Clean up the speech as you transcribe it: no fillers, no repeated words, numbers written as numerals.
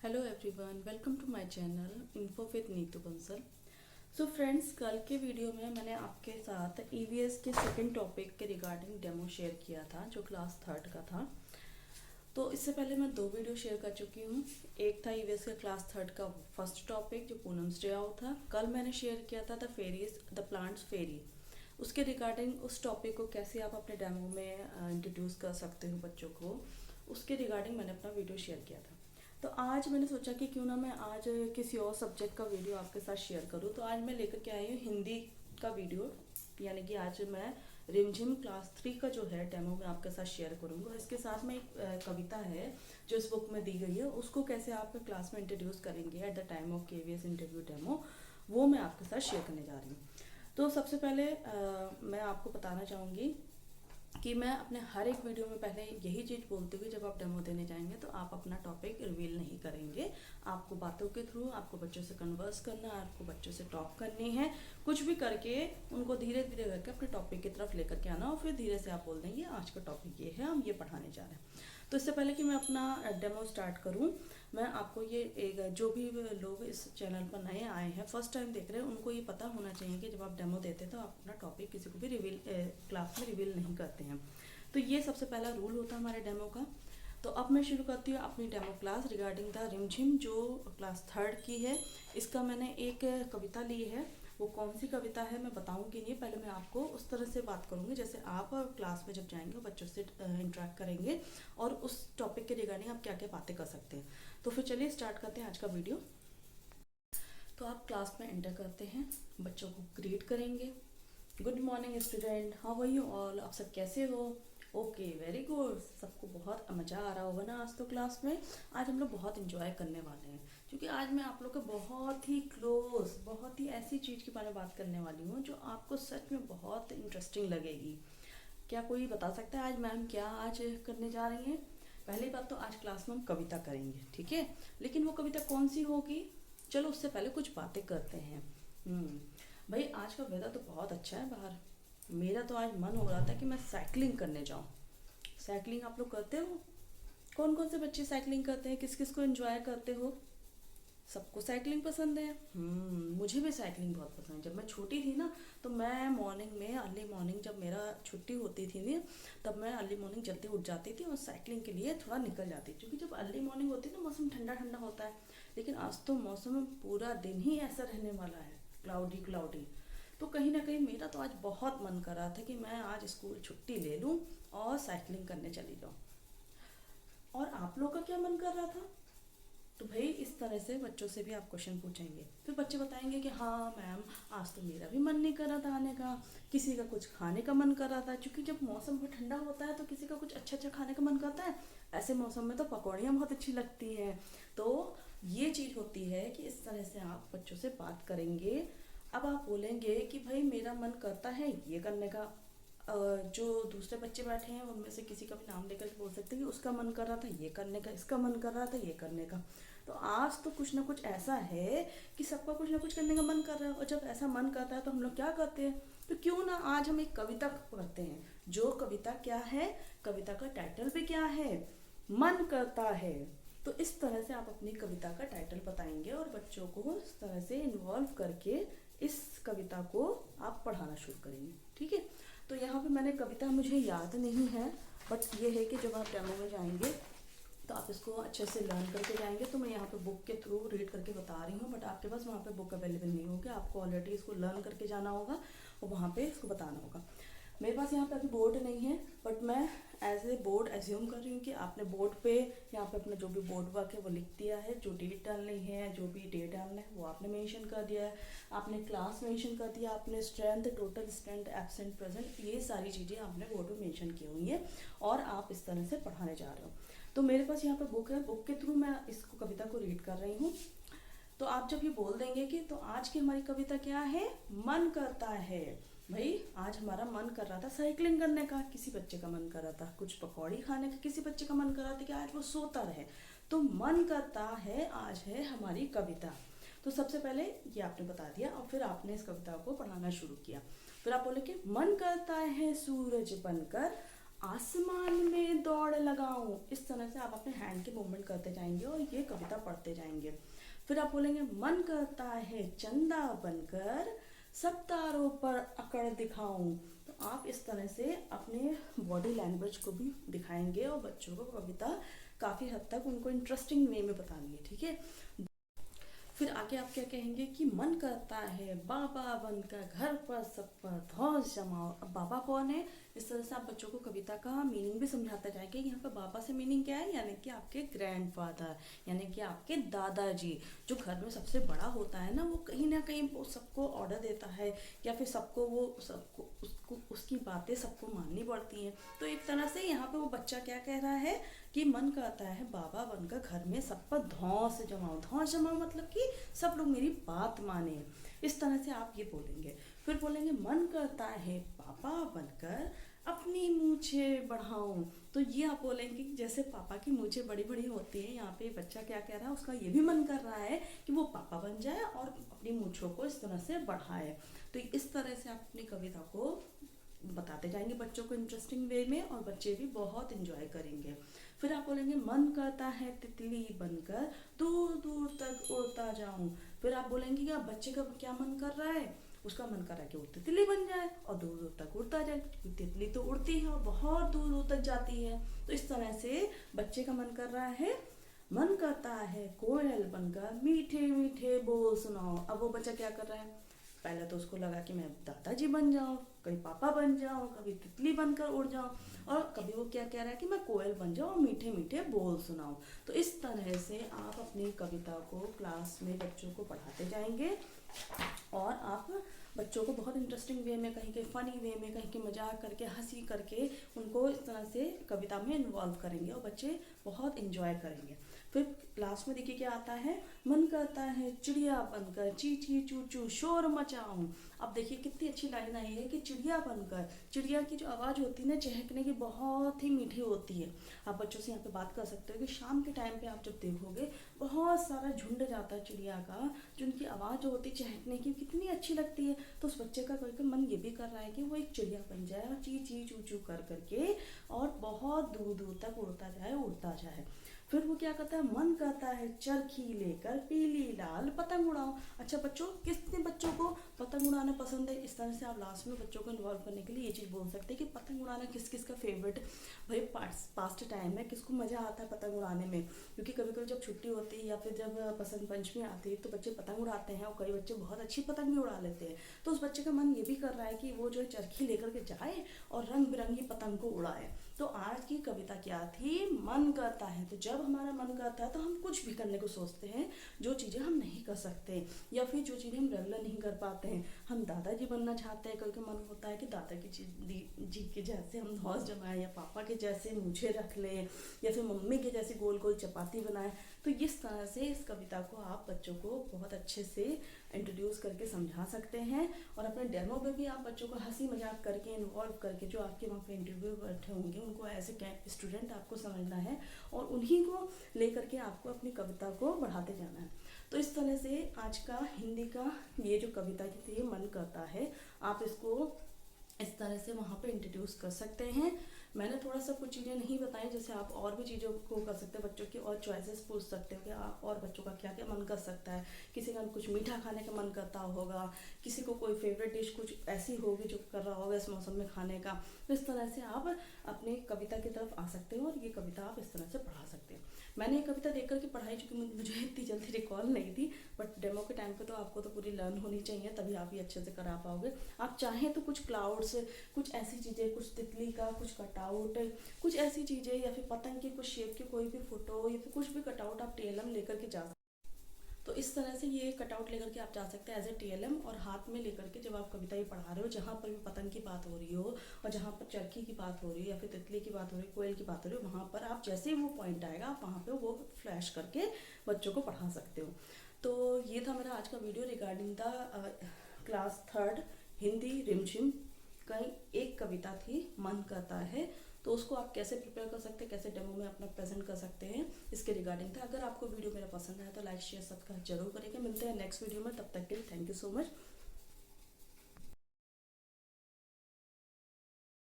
Hello everyone, welcome to my channel info with Neetu Bansal. So friends, कल के video में मैंने आपके साथ ईवीएस के सेकंड टॉपिक के रिगार्डिंग डेमो शेयर किया था जो क्लास थर्ड का था। तो इससे पहले मैं दो वीडियो शेयर कर चुकी हूँ। एक था ईवीएस का क्लास थर्ड का फर्स्ट टॉपिक जो पूनम्स डे आउट था। कल मैंने शेयर किया था द प्लांट्स फेरी। उसके रिगार्डिंग उस टॉपिक को कैसे आप अपने डेमो में इंट्रोड्यूस कर सकते हो बच्चों को, उसके रिगार्डिंग मैंने अपना वीडियो शेयर किया था। तो आज मैंने सोचा कि क्यों ना मैं आज किसी और सब्जेक्ट का वीडियो आपके साथ शेयर करूं। तो आज मैं लेकर के आई हूँ हिंदी का वीडियो, यानी कि आज मैं रिमझिम क्लास 3 का जो है डेमो मैं आपके साथ शेयर करूँगा। इसके साथ में एक कविता है जो इस बुक में दी गई है, उसको कैसे आप क्लास में इंट्रोड्यूस करेंगे at the time of KVS interview demo, वो मैं आपके साथ शेयर करने जा रही हूँ। तो सबसे पहले मैं आपको बताना चाहूँगी कि मैं अपने हर एक वीडियो में पहले यही चीज़ बोलती हुई जब आप डेमो देने जाएंगे तो आप अपना टॉपिक रिवील नहीं करेंगे। आपको बातों के थ्रू आपको बच्चों से कन्वर्स करना है, आपको बच्चों से टॉक करनी है, कुछ भी करके उनको धीरे धीरे करके अपने टॉपिक की तरफ लेकर के आना और फिर धीरे से आप बोल देंगे आज का टॉपिक ये है, हम ये पढ़ाने जा रहे हैं। तो इससे पहले कि मैं अपना डेमो स्टार्ट करूं, मैं आपको ये एक जो भी लोग इस चैनल पर नए आए हैं, फर्स्ट टाइम देख रहे हैं, उनको ये पता होना चाहिए कि जब आप डेमो देते हैं तो आप अपना टॉपिक किसी को भी रिवील क्लास में रिवील नहीं करते हैं। तो ये सबसे पहला रूल होता है हमारे डेमो का। तो अब मैं शुरू करती हूँ अपनी डेमो क्लास रिगार्डिंग द रिमझिम जो क्लास थर्ड की है। इसका मैंने एक कविता ली है। वो कौन सी कविता है मैं बताऊंगी नहीं, पहले मैं आपको उस तरह से बात करूंगी जैसे आप क्लास में जब जाएंगे बच्चों से इंटरेक्ट करेंगे और उस टॉपिक के रिगार्डिंग आप क्या क्या बातें कर सकते हैं। तो फिर चलिए स्टार्ट करते हैं आज का वीडियो। तो आप क्लास में एंटर करते हैं, बच्चों को ग्रीट करेंगे। Good morning student, how are you all, आप सब कैसे हो? Okay, very good. सबको बहुत मज़ा आ रहा होगा ना आज तो क्लास में। आज हम लोग बहुत इंजॉय करने वाले हैं क्योंकि आज मैं आप लोग को बहुत ही क्लोज, बहुत ही ऐसी चीज़ के बारे में बात करने वाली हूँ जो आपको सच में बहुत इंटरेस्टिंग लगेगी। क्या कोई बता सकता है आज मैम क्या आज करने जा रही हैं? पहली बात तो आज क्लास में हम कविता करेंगे, ठीक है, लेकिन वो कविता कौन सी होगी? चलो उससे पहले कुछ बातें करते हैं। भाई आज का वेदर तो बहुत अच्छा है बाहर। मेरा तो आज मन हो रहा था कि मैं साइकिलिंग करने जाऊँ। साइकिलिंग आप लोग करते हो? कौन कौन से बच्चे साइकिलिंग करते हैं, किस किस को एंजॉय करते हो? सबको साइकिलिंग पसंद है। मुझे भी साइकिलिंग बहुत पसंद है। जब मैं छोटी थी ना तो मैं मॉर्निंग में अर्ली मॉर्निंग जब मेरा छुट्टी होती थी ना तब मैं अर्ली मॉर्निंग जल्दी उठ जाती थी और साइकिलिंग के लिए थोड़ा निकल जाती थी, क्योंकि जब अर्ली मॉर्निंग होती है ना मौसम ठंडा ठंडा होता है। लेकिन आज तो मौसम पूरा दिन ही ऐसा रहने वाला है, क्लाउडी क्लाउडी। तो कहीं ना कहीं मेरा तो आज बहुत मन कर रहा था कि मैं आज स्कूल छुट्टी ले लूँ और साइकिलिंग करने चली जाऊँ। और आप लोग का क्या मन कर रहा था? तो भाई इस तरह से बच्चों से भी आप क्वेश्चन पूछेंगे, फिर बच्चे बताएंगे कि हाँ मैम आज तो मेरा भी मन नहीं कर रहा था आने का, किसी का कुछ खाने का मन कर रहा था, क्योंकि जब मौसम बहुत ठंडा होता है तो किसी का कुछ अच्छा अच्छा खाने का मन करता है। ऐसे मौसम में तो पकौड़ियाँ बहुत अच्छी लगती हैं। तो ये चीज़ होती है कि इस तरह से आप बच्चों से बात करेंगे। अब आप बोलेंगे कि भाई मेरा मन करता है ये करने का। जो दूसरे बच्चे बैठे हैं उनमें से किसी का भी नाम लेकर बोल सकते हैं कि उसका मन कर रहा था ये करने का, इसका मन कर रहा था ये करने का। तो आज तो कुछ ना कुछ ऐसा है कि सबका कुछ ना कुछ करने का मन कर रहा है, और जब ऐसा मन करता है तो हम लोग क्या करते हैं? तो क्यों ना आज हम एक कविता पढ़ते हैं। जो कविता क्या है, कविता का टाइटल भी क्या है, मन करता है। तो इस तरह से आप अपनी कविता का टाइटल बताएंगे और बच्चों को इस तरह से इन्वॉल्व करके इस कविता को आप पढ़ाना शुरू करेंगे, ठीक है। तो यहाँ पे मैंने कविता मुझे याद नहीं है, बट ये है कि जब आप डेमो में जाएंगे तो आप इसको अच्छे से लर्न करके जाएंगे। तो मैं यहाँ पे बुक के थ्रू रीड करके बता रही हूँ, बट आपके पास वहाँ पे बुक अवेलेबल नहीं होगी, आपको ऑलरेडी इसको लर्न करके जाना होगा और वहाँ पे इसको बताना होगा। मेरे पास यहाँ पे अभी बोर्ड नहीं है, बट मैं एज ए बोर्ड एज्यूम कर रही हूँ कि आपने बोर्ड पे यहाँ पे अपना जो भी बोर्ड वर्क है वो लिख दिया है, जो डेट डालनी है, जो भी डेट डालना है वो आपने मेंशन कर दिया है, आपने क्लास मेंशन कर दिया, आपने strength, total strength, absent, present, ये सारी चीज़ें आपने बोर्ड पे मेंशन की हुई है और आप इस तरह से पढ़ाने जा रहे हो। तो मेरे पास यहाँ पे बुक है, बुक के थ्रू मैं इसको कविता को रीड कर रही हूँ। तो आप जब ये बोल देंगे कि तो आज की हमारी कविता क्या है, मन करता है। भाई आज हमारा मन कर रहा था साइकिलिंग करने का, किसी बच्चे का मन कर रहा था कुछ पकौड़ी खाने का, किसी बच्चे का मन कर रहा था कि आज वो सोता रहे। तो मन करता है आज है हमारी कविता। तो सबसे पहले ये आपने बता दिया और फिर आपने इस कविता को पढ़ाना शुरू किया। फिर आप बोले कि मन करता है सूरज बनकर आसमान में दौड़ लगाऊं। इस तरह से आप अपने हैंड के मूवमेंट करते जाएंगे और ये कविता पढ़ते जाएंगे। फिर आप बोलेंगे मन करता है चंदा बनकर सब तारों पर अकड़ दिखाऊं। तो आप इस तरह से अपने बॉडी लैंग्वेज को भी दिखाएंगे और बच्चों को कविता काफ़ी हद तक उनको इंटरेस्टिंग वे में बतानी है, ठीक है। फिर आगे आप क्या कहेंगे कि मन करता है बाबा बनकर घर पर सब पर धौस जमाओ। अब बाबा कौन है, इस तरह से आप बच्चों को कविता का मीनिंग भी समझाते जाएंगे। यहाँ पे बाबा से मीनिंग क्या है, यानी कि आपके ग्रैंडफादर, यानी कि आपके दादाजी। जो घर में सबसे बड़ा होता है ना, वो कहीं ना कहीं वो सबको ऑर्डर देता है या फिर सबको उसको उसकी बातें सबको माननी पड़ती हैं। तो एक तरह से यहाँ पे वो बच्चा क्या कह रहा है कि मन करता है बाबा बनकर घर में सब पर धौस जमाओ। धौस जमाओ मतलब कि सब लोग मेरी बात माने। इस तरह से आप ये बोलेंगे। फिर बोलेंगे मन करता है पापा बनकर अपनी मूछे बढ़ाऊं। तो ये आप बोलेंगे कि जैसे पापा की मूछे बड़ी बड़ी होती है, यहाँ पे बच्चा क्या कह रहा है, उसका ये भी मन कर रहा है कि वो पापा बन जाए और अपनी मूछों को इस तरह से बढ़ाए। तो इस तरह से आप अपनी कविता को बताते जाएंगे बच्चों को इंटरेस्टिंग वे में और बच्चे भी बहुत इंजॉय करेंगे। फिर आप बोलेंगे मन करता है तितली बनकर दूर दूर तक उड़ता जाऊं। फिर आप बोलेंगे कि अब बच्चे का क्या मन कर रहा है, उसका मन कर रहा है कि वो तितली बन जाए और दूर दूर तक उड़ता जाए, क्योंकि तितली तो उड़ती है और बहुत दूर दूर तक जाती है। तो इस तरह से बच्चे का मन कर रहा है, मन करता है कोयल बनकर मीठे मीठे बोल सुनाओ। अब वो बच्चा क्या कर रहा है, पहले तो उसको लगा कि मैं दादाजी बन जाऊं, कभी पापा बन जाऊं, कभी तितली बनकर उड़ जाऊं, और कभी वो क्या कह रहा है कि मैं कोयल बन जाऊं और मीठे मीठे बोल सुनाऊं। तो इस तरह से आप अपनी कविता को क्लास में बच्चों को पढ़ाते जाएंगे और आप बच्चों को बहुत इंटरेस्टिंग वे में, कहीं के फनी वे में, कहीं के मजाक करके, हंसी करके उनको इस तरह से कविता में इन्वॉल्व करेंगे और बच्चे बहुत इंजॉय करेंगे। फिर लास्ट में देखिए क्या आता है, मन करता है चिड़िया बनकर ची ची चू चू शोर मचाऊं। अब देखिए कितनी अच्छी लाइन आई है कि चिड़िया बनकर, चिड़िया की जो आवाज़ होती है ना चहकने की, बहुत ही मीठी होती है। आप बच्चों से यहाँ पे बात कर सकते हो कि शाम के टाइम पे आप जब देखोगे बहुत सारा झुंड जाता है चिड़िया का, जो उनकी आवाज़ जो होती है चहकने की कितनी अच्छी लगती है। तो उस बच्चे का कोई मन ये भी कर रहा है कि वो एक चिड़िया बन जाए और ची ची चू चू कर करके और बहुत दूर दूर तक उड़ता जाए। फिर वो क्या करता है, मन करता है चरखी लेकर पीली लाल पतंग उड़ाओ। अच्छा बच्चों, कितने बच्चों को पतंग उड़ाना पसंद है। इस तरह से आप लास्ट में बच्चों को इन्वॉल्व करने के लिए ये चीज़ बोल सकते हैं कि पतंग उड़ाना किस किस का फेवरेट भाई पास्ट टाइम है, किसको मज़ा आता है पतंग उड़ाने में। क्योंकि कभी कभी जब छुट्टी होती है या फिर जब बसंत पंचमी आती है तो बच्चे पतंग उड़ाते हैं और कई बच्चे बहुत अच्छी पतंग भी उड़ा लेते हैं। तो उस बच्चे का मन ये भी कर रहा है कि वो जो है चरखी लेकर के जाए और रंग बिरंगी पतंग को उड़ाए। तो आज की कविता क्या थी, मन करता है। तो जब हमारा मन करता है तो हम कुछ भी करने को सोचते हैं जो चीज़ें हम नहीं कर सकते या फिर जो चीज़ें हम रेगुलर नहीं कर पाते हैं। हम दादाजी बनना चाहते हैं, क्योंकि मन होता है कि दादा की जी के जैसे हम धौस जमाएं या पापा के जैसे मूछें रख लें या फिर मम्मी के जैसे गोल गोल चपाती बनाएं। तो इस तरह से इस कविता को आप बच्चों को बहुत अच्छे से इंट्रोड्यूस करके समझा सकते हैं और अपने डेमो में भी आप बच्चों को हंसी मजाक करके इन्वॉल्व करके, जो आपके वहाँ पे इंटरव्यू बैठे होंगे उनको एज ए स्टूडेंट आपको समझना है और उन्हीं को लेकर के आपको अपनी कविता को बढ़ाते जाना है। तो इस तरह से आज का हिंदी का ये जो कविता की थी मन करता है, आप इसको इस तरह से वहाँ पे इंट्रोड्यूस कर सकते हैं। मैंने थोड़ा सा कुछ चीज़ें नहीं बताई, जैसे आप और भी चीज़ों को कर सकते हैं, बच्चों की और चॉइसेस पूछ सकते हो कि आप और बच्चों का क्या क्या मन कर सकता है। किसी का कुछ मीठा खाने का मन करता होगा, किसी को कोई फेवरेट डिश कुछ ऐसी होगी जो कर रहा होगा इस मौसम में खाने का। तो इस तरह से आप अपनी कविता की तरफ आ सकते हो और ये कविता आप इस तरह से पढ़ा सकते हो। मैंने ये कविता देख करके पढ़ाई, चूँकि मुझे इतनी जल्दी रिकॉल नहीं थी, बट डेमो के टाइम पे तो आपको तो पूरी लर्न होनी चाहिए, तभी आप ये अच्छे से करा पाओगे। आप चाहें तो कुछ क्लाउड्स, कुछ ऐसी चीज़ें, कुछ तितली का कुछ कटआउट, कुछ ऐसी चीज़ें या फिर पतंग की कुछ शेप की कोई भी फोटो या फिर कुछ भी कटआउट आप टीएलएम लेकर के जा सकते। तो इस तरह से ये कटआउट लेकर के आप जा सकते हैं एज ए टीएलएम, और हाथ में लेकर के जब आप कविता ये पढ़ा रहे हो, जहाँ पर भी पतंग की बात हो रही हो और जहाँ पर चरखी की बात हो रही है या फिर तितली की बात हो रही है, कोयल की बात हो रही है, वहाँ पर आप जैसे ही वो पॉइंट आएगा आप वहाँ पर वो फ्लैश करके बच्चों को पढ़ा सकते हो। तो ये था मेरा आज का video regarding the class 3 Hindi रिमझिम कहीं एक कविता थी मन करता है। तो उसको आप कैसे प्रिपेयर कर सकते हैं, कैसे डेमो में अपना प्रेजेंट कर सकते हैं, इसके रिगार्डिंग था। अगर आपको वीडियो मेरा पसंद आया तो लाइक शेयर सब्सक्राइब जरूर करेंगे। मिलते हैं नेक्स्ट वीडियो में, तब तक के लिए थैंक यू सो मच।